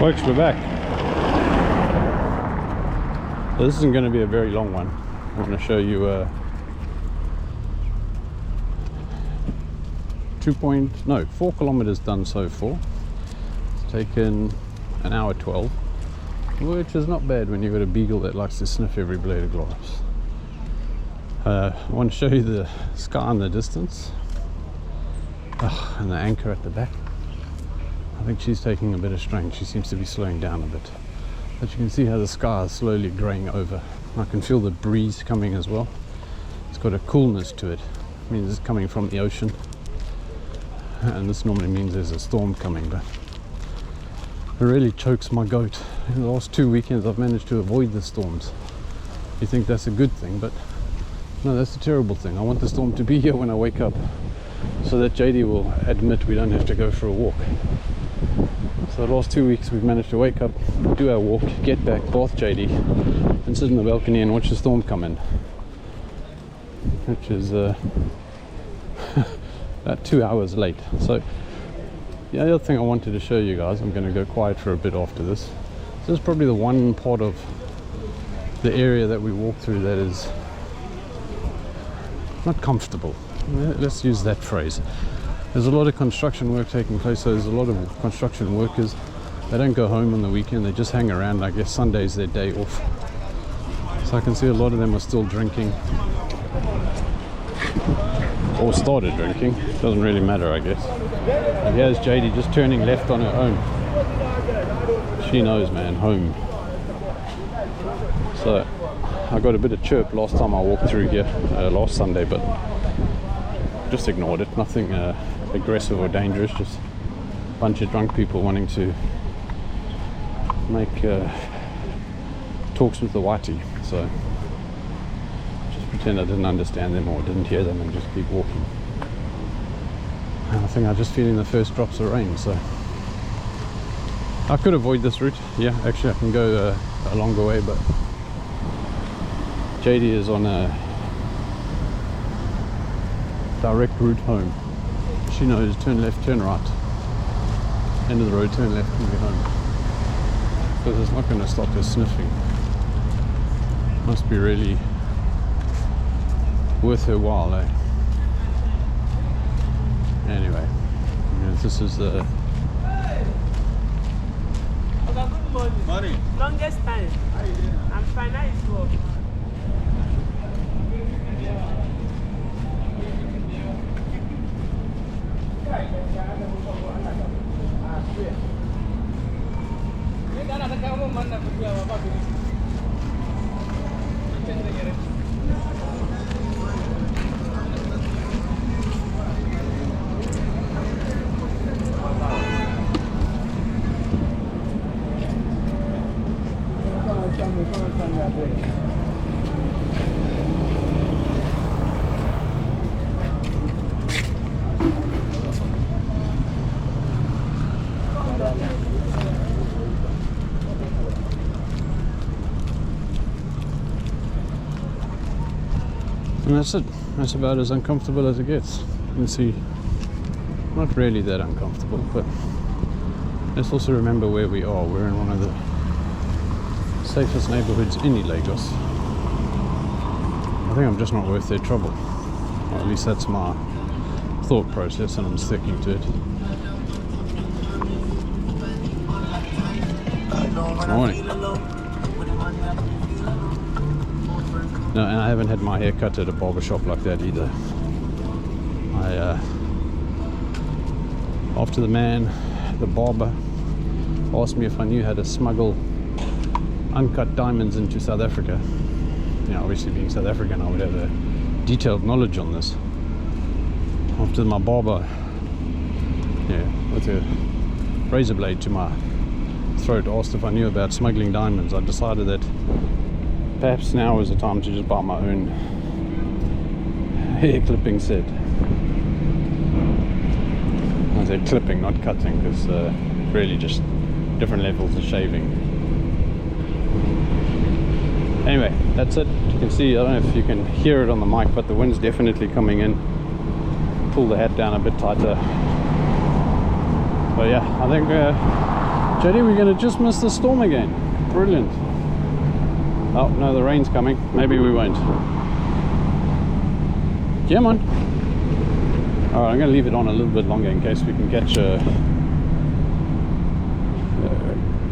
Folks, we're back. So this isn't going to be a very long one. I'm going to show you 4 kilometers done so far. It's taken an hour 12, which is not bad when you've got a beagle that likes to sniff every blade of grass. I want to show you the sky in the distance, and the anchor at the back. I think she's taking a bit of strain. She seems to be slowing down a bit. But you can see how the sky is slowly greying over. I can feel the breeze coming as well. It's got a coolness to it. It means it's coming from the ocean. And this normally means there's a storm coming, but it really chokes my goat. In the last 2 weekends I've managed to avoid the storms. You think that's a good thing, but no, that's a terrible thing. I want the storm to be here when I wake up, so that JD will admit we don't have to go for a walk. So the last 2 weeks we've managed to wake up, do our walk, get back, bath JD, and sit in the balcony and watch the storm come in, which is about 2 hours late. So the other thing I wanted to show you guys, I'm going to go quiet for a bit after this. This is probably the one part of the area that we walk through that is not comfortable. Let's use that phrase. There's a lot of construction work taking place, so there's a lot of construction workers. They don't go home on the weekend, they just hang around. I guess Sunday's their day off. So I can see a lot of them are still drinking, or started drinking. Doesn't really matter, I guess. And here's JD just turning left on her own. She knows, man, home. So I got a bit of chirp last time I walked through here, last Sunday, but just ignored it. Nothing aggressive or dangerous, just a bunch of drunk people wanting to make talks with the whitey. So just pretend I didn't understand them or didn't hear them and just keep walking. And I think I'm just feeling the first drops of rain, so I could avoid this route. Yeah, actually I can go a longer way, but JD is on a direct route home. She knows turn left, turn right, end of the road, turn left and be home, because it's not going to stop her sniffing. Must be really worth her while, eh? Anyway, this is the good morning. Longest time. I'm fine. How is work? And that's it. That's about as uncomfortable as it gets. You can see, not really that uncomfortable, but let's also remember where we are. We're in one of the safest neighborhoods in Lagos. I think I'm just not worth their trouble. Or at least that's my thought process, and I'm sticking to it. Good morning. No, and I haven't had my hair cut at a barber shop like that either. After the barber asked me if I knew how to smuggle uncut diamonds into South Africa. You know, obviously being South African, I would have a detailed knowledge on this. After my barber, with a razor blade to my throat, asked if I knew about smuggling diamonds, I decided that perhaps now is the time to just buy my own hair clipping set. I say clipping, not cutting, because really just different levels of shaving. Anyway, that's it. You can see, I don't know if you can hear it on the mic, but the wind's definitely coming in. Pull the hat down a bit tighter. But yeah, I think JD, we're going to just miss the storm again. Brilliant. Oh, no, the rain's coming. Maybe we won't. Come on. Alright, I'm going to leave it on a little bit longer in case we can catch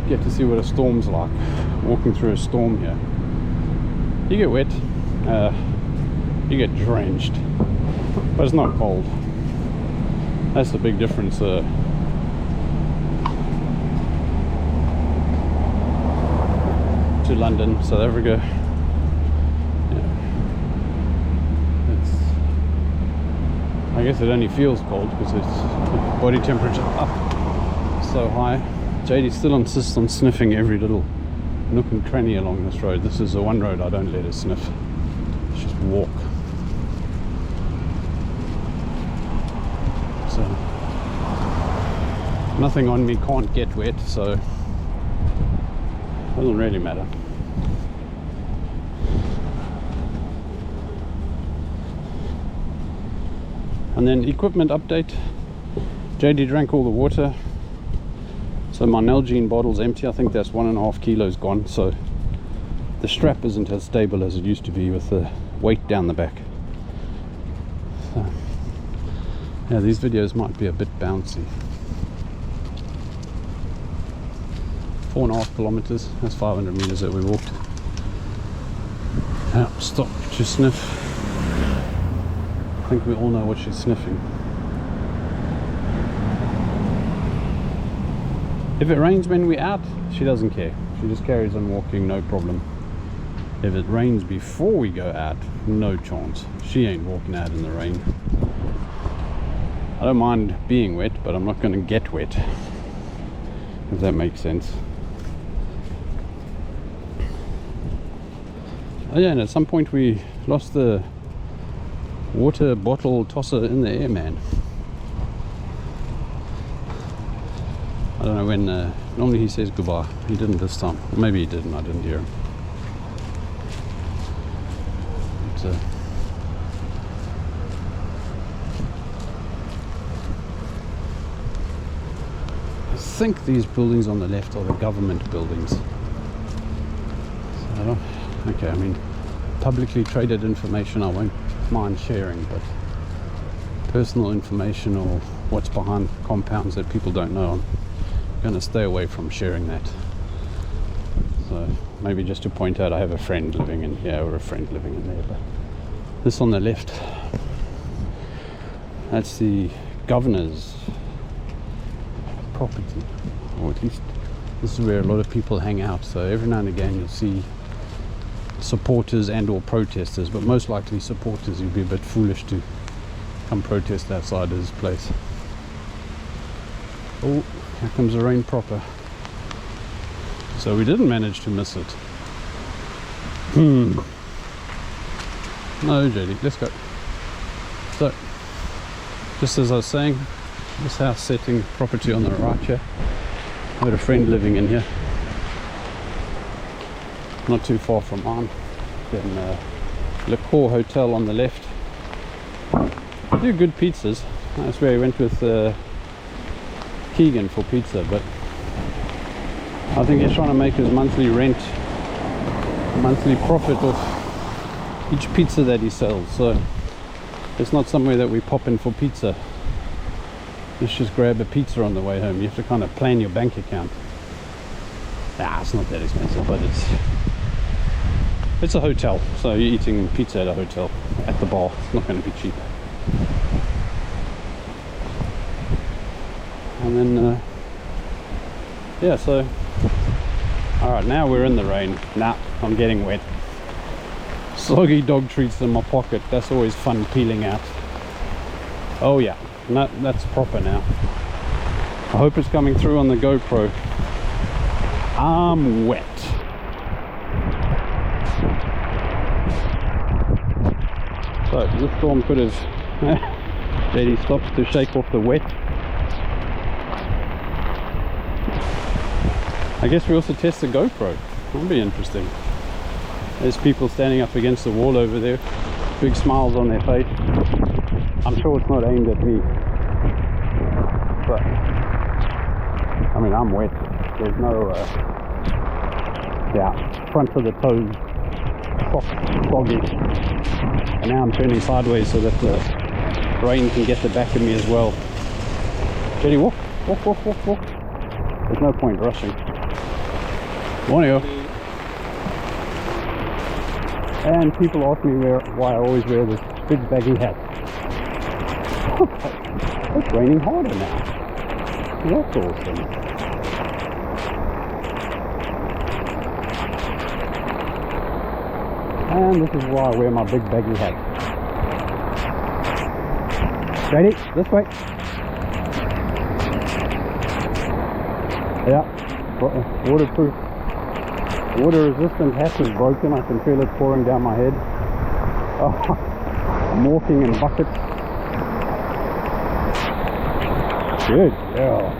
get to see what a storm's like. Walking through a storm here. You get wet. You get drenched. But it's not cold. That's the big difference. To London, South Africa. Yeah. I guess it only feels cold because it's body temperature up so high. JD still insists on sniffing every little nook and cranny along this road. This is the one road I don't let her sniff. It's just walk. So nothing on me can't get wet, so it doesn't really matter. And then equipment update. JD drank all the water, so my Nalgene bottle's empty. I think that's 1.5 kilos gone, so the strap isn't as stable as it used to be with the weight down the back. So yeah, these videos might be a bit bouncy. 4.5 kilometers, that's 500 meters that we walked. Now stop to sniff. I think we all know what she's sniffing. If it rains when we're out, she doesn't care. She just carries on walking, no problem. If it rains before we go out, no chance. She ain't walking out in the rain. I don't mind being wet, but I'm not going to get wet, if that makes sense. Oh yeah, and at some point we lost the water bottle tosser in the air, man. I don't know when, normally he says goodbye. He didn't this time. Or maybe he didn't, I didn't hear him. But, I think these buildings on the left are the government buildings. So I don't, okay, I mean, publicly traded information I won't mind sharing, but personal information or what's behind compounds that people don't know, I'm going to stay away from sharing that. So maybe just to point out I have a friend living in here, or a friend living in there. But this on the left, that's the governor's property, or at least this is where a lot of people hang out. So every now and again you'll see supporters and or protesters, but most likely supporters. You'd be a bit foolish to come protest outside his place. Oh, here comes the rain proper. So we didn't manage to miss it. No, JD, let's go. So, just as I was saying, this house setting property on the right here. I've got a friend living in here. Not too far from mine. Then Le Cour Hotel on the left. They do good pizzas. That's where he went with Keegan for pizza, but I think he's trying to make his monthly rent, monthly profit off each pizza that he sells. So it's not somewhere that we pop in for pizza. Let's just grab a pizza on the way home. You have to kind of plan your bank account. It's not that expensive, but it's a hotel, so you're eating pizza at a hotel, at the bar. It's not going to be cheap. And then yeah, so alright, now we're in the rain. Nah, I'm getting wet. Soggy dog treats in my pocket. That's always fun peeling out. Oh yeah, no, that's proper now. I hope it's coming through on the GoPro. I'm wet. So this storm could have JD stops to shake off the wet. I guess we also test the GoPro. That'll be interesting. There's people standing up against the wall over there, big smiles on their face. I'm sure it's not aimed at me, but I mean, I'm wet. there's no, front of the toes soggy. And now I'm turning sideways so that the rain can get the back of me as well. Jenny, walk. There's no point rushing. Morning. And people ask me why I always wear this big baggy hat. It's raining harder now. That's awesome. And this is why I wear my big baggy hat. Ready? This way. Yeah, waterproof. Water resistant hat is broken. I can feel it pouring down my head. Oh, I'm walking in buckets. Good girl.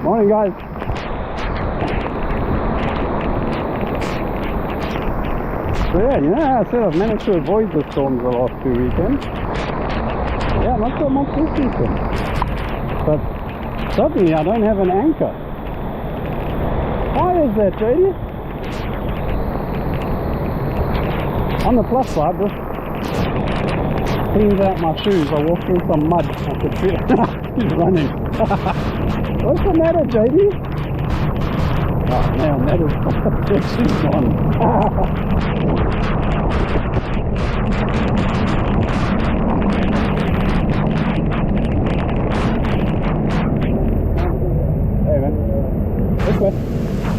Morning, guys. So yeah, you know how I said I've managed to avoid the storms the last 2 weekends? Yeah, not so much this weekend. But suddenly I don't have an anchor. Why is that, JD? On the plus side, this cleans out my shoes. I walked through some mud. I could feel it. He's running. What's the matter, JD? Oh man, that is she's gone.